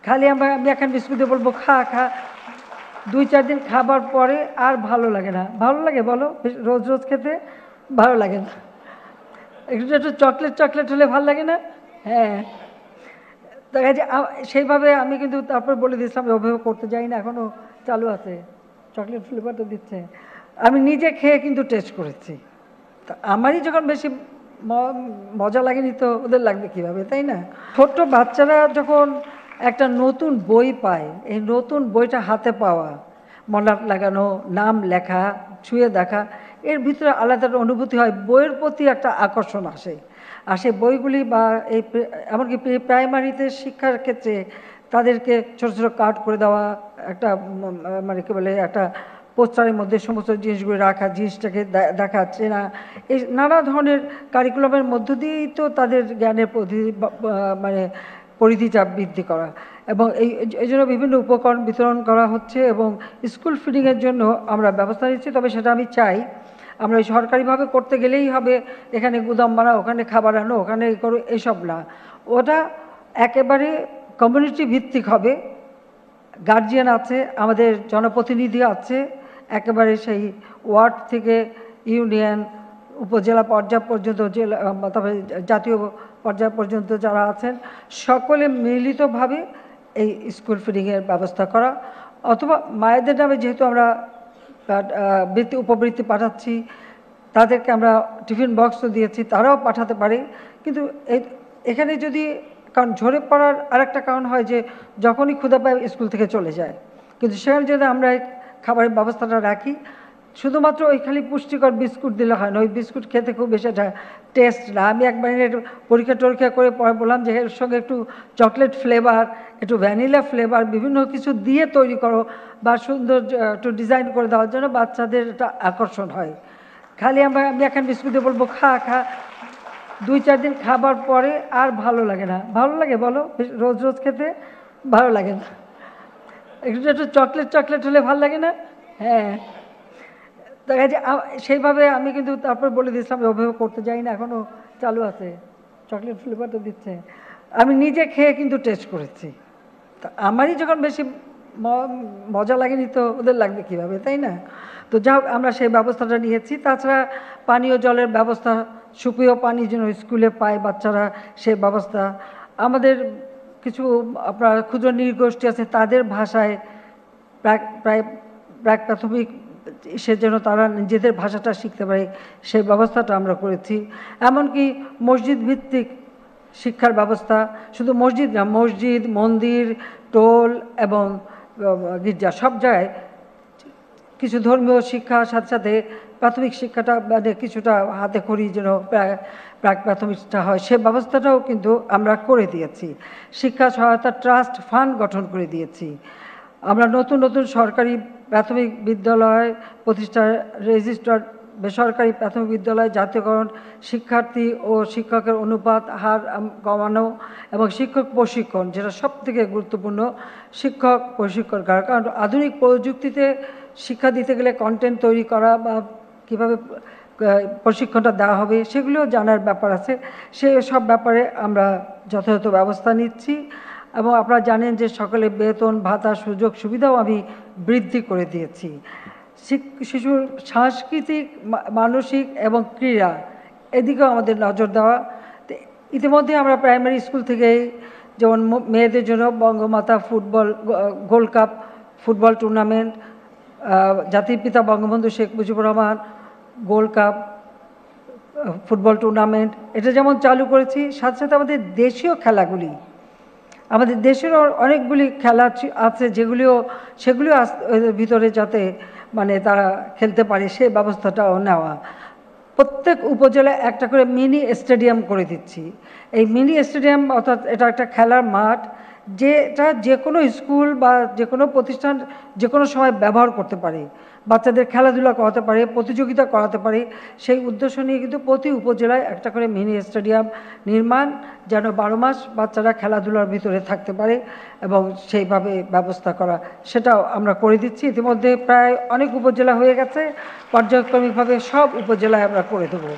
খালি আমি এখন বিস্কুটে বলবো খা খা, 2-4 দিন খাবার পরে আর ভালো লাগে না। ভালো লাগে বলো? রোজ রোজ খেতে ভালো লাগে না। একটু একটু চকলেট হলে ভালো লাগে না? হ্যাঁ, দেখা যায় সেইভাবে আমি কিন্তু তারপর বলে দিয়েছিলাম অভিভাবক করতে যাই না, এখনও চালু আছে, চকলেট ফ্লেভারটা দিচ্ছে। আমি নিজে খেয়ে কিন্তু টেস্ট করেছি। তা আমারই যখন বেশি মজা লাগেনি তো ওদের লাগবে কীভাবে, তাই না? ছোট্ট বাচ্চারা যখন একটা নতুন বই পায়, এই নতুন বইটা হাতে পাওয়া, মলাট লাগানো, নাম লেখা, ছুঁয়ে দেখা, এর ভিতরে আলাদা একটা অনুভূতি হয়, বইয়ের প্রতি একটা আকর্ষণ আসে। আর সেই বইগুলি বা এই এমনকি প্রাইমারিতে শিক্ষার ক্ষেত্রে তাদেরকে ছোটো ছোটো কার্ড করে দেওয়া, একটা মানে কী বলে, একটা পোস্টারের মধ্যে সমস্ত জিনিসগুলো রাখা, জিনিসটাকে দেখা, চেনা, এই নানা ধরনের কারিকুলামের মধ্য দিয়েই তো তাদের জ্ঞানের মানে পরিধিটা বৃদ্ধি করা। এবং এই জন্য বিভিন্ন উপকরণ বিতরণ করা হচ্ছে এবং স্কুল ফিডিংয়ের জন্য আমরা ব্যবস্থা নিচ্ছি। তবে সেটা আমি চাই আমরা সরকারিভাবে করতে গেলেই হবে এখানে গুদাম বানাও, ওখানে খাবার আনো, ওখানে করো, এসব না। ওটা একেবারে কমিউনিটি ভিত্তিক হবে। গার্জিয়ান আছে, আমাদের জনপ্রতিনিধি আছে, একেবারে সেই ওয়ার্ড থেকে ইউনিয়ন, উপজেলা পর্যায় পর্যন্ত, জেলা, তারপরে জাতীয় পর্যায় পর্যন্ত যারা আছেন, সকলে মিলিতভাবে এই স্কুল ফিডিংয়ের ব্যবস্থা করা। অথবা মায়েদের নামে যেহেতু আমরা উপবৃত্তি পাঠাচ্ছি, তাদেরকে আমরা টিফিন বক্সও দিয়েছি, তারাও পাঠাতে পারে। কিন্তু এখানে যদি, কারণ ঝরে পড়ার আরেকটা কারণ হয় যে যখনই ক্ষুধা পায় স্কুল থেকে চলে যায়, কিন্তু সেখানে যদি আমরা এই খাবারের ব্যবস্থাটা রাখি, শুধুমাত্র ওই খালি পুষ্টিকর বিস্কুট দিলে হয় না। ওই বিস্কুট খেতে খুব বেশি একটা টেস্ট না। আমি একবার পরীক্ষা করে পরে বললাম যে এর সঙ্গে একটু চকলেট ফ্লেভার, একটু ভ্যানিলা ফ্লেভার, বিভিন্ন কিছু দিয়ে তৈরি করো বা সুন্দর একটু ডিজাইন করে দেওয়ার জন্য বাচ্চাদের একটা আকর্ষণ হয়। খালি আমি এখন বিস্কুটে বলবো খা খা, 2-4 দিন খাবার পরে আর ভালো লাগে না। ভালো লাগে বলো? রোজ রোজ খেতে ভালো লাগে না। একটু একটু চকলেট হলে ভালো লাগে না? হ্যাঁ, দেখা যায় সেইভাবে আমি কিন্তু তারপর বলে দিয়েছিলাম অভিভাবক করতে যাই না, এখনও চালু আছে, চকলেট ফ্লেভারটা দিচ্ছে। আমি নিজে খেয়ে কিন্তু টেস্ট করেছি। তা আমারই যখন বেশি মজা লাগেনি তো ওদের লাগবে কীভাবে, তাই না? তো যাই হোক, আমরা সেই ব্যবস্থাটা নিয়েছি। তাছাড়া পানীয় জলের ব্যবস্থা, সুপেয় পানি যেন স্কুলে পায় বাচ্চারা, সেই ব্যবস্থা। আমাদের কিছু আপনার ক্ষুদ্র নৃগোষ্ঠী আছে, তাদের ভাষায় প্রায় প্রাথমিক সে যেন তারা নিজেদের ভাষাটা শিখতে পারে, সেই ব্যবস্থাটা আমরা করেছি। এমনকি মসজিদ ভিত্তিক শিক্ষার ব্যবস্থা, শুধু মসজিদ না, মসজিদ, মন্দির, টোল এবং গির্জা, সব জায়গায় কিছু ধর্মীয় শিক্ষার সাথে সাথে প্রাথমিক শিক্ষাটা মানে কিছুটা হাতে খড়ি যেন প্রাথমিকটা হয়, সে ব্যবস্থাটাও কিন্তু আমরা করে দিয়েছি। শিক্ষা সহায়তা ট্রাস্ট ফান্ড গঠন করে দিয়েছি। আমরা নতুন সরকারি প্রাথমিক বিদ্যালয় প্রতিষ্ঠার রেজিস্টার্ড বেসরকারি প্রাথমিক বিদ্যালয় জাতীয়করণ, শিক্ষার্থী ও শিক্ষকের অনুপাত হার কমানো এবং শিক্ষক প্রশিক্ষণ, যেটা সবথেকে গুরুত্বপূর্ণ, শিক্ষক প্রশিক্ষণ করা। কারণ আধুনিক প্রযুক্তিতে শিক্ষা দিতে গেলে কন্টেন্ট তৈরি করা বা কীভাবে প্রশিক্ষণটা দেওয়া হবে সেগুলোও জানার ব্যাপার আছে। সব ব্যাপারে আমরা যথাযথ ব্যবস্থা নিচ্ছি। এবং আপনারা জানেন যে সকলে বেতন ভাতা সুযোগ সুবিধাও আমি বৃদ্ধি করে দিয়েছি। শিশুর সাংস্কৃতিক, মানসিক এবং ক্রীড়া, এদিকেও আমাদের নজর দেওয়া। ইতিমধ্যে আমরা প্রাইমারি স্কুল থেকেই যেমন মেয়েদের জন্য Bangamata gold cup football tournament, জাতির পিতা Bangabandhu Sheikh Mujibur Rahman gold cup football tournament, এটা যেমন চালু করেছি, সাথে সাথে আমাদের দেশীয় খেলাগুলি, আমাদের দেশের অনেকগুলি খেলা আছে সেগুলিও ভিতরে যাতে মানে তারা খেলতে পারে সে ব্যবস্থাটাও নেওয়া। প্রত্যেক উপজেলায় একটা করে মিনি স্টেডিয়াম করে দিচ্ছি। এই মিনি স্টেডিয়াম অর্থাৎ এটা একটা খেলার মাঠ, যেটা যে কোনো স্কুল বা যে কোনো প্রতিষ্ঠান যে কোনো সময় ব্যবহার করতে পারে, বাচ্চাদের খেলাধুলা করাতে পারে, প্রতিযোগিতা করাতে পারে। সেই উদ্দেশ্য নিয়ে কিন্তু প্রতি উপজেলায় একটা করে মিনি স্টেডিয়াম নির্মাণ, যেন 12 মাস বাচ্চারা খেলাধুলার ভিতরে থাকতে পারে এবং সেইভাবে ব্যবস্থা করা, সেটাও আমরা করে দিচ্ছি। ইতিমধ্যে প্রায় অনেক উপজেলা হয়ে গেছে, পর্যায়ক্রমিকভাবে সব উপজেলায় আমরা করে দেবো।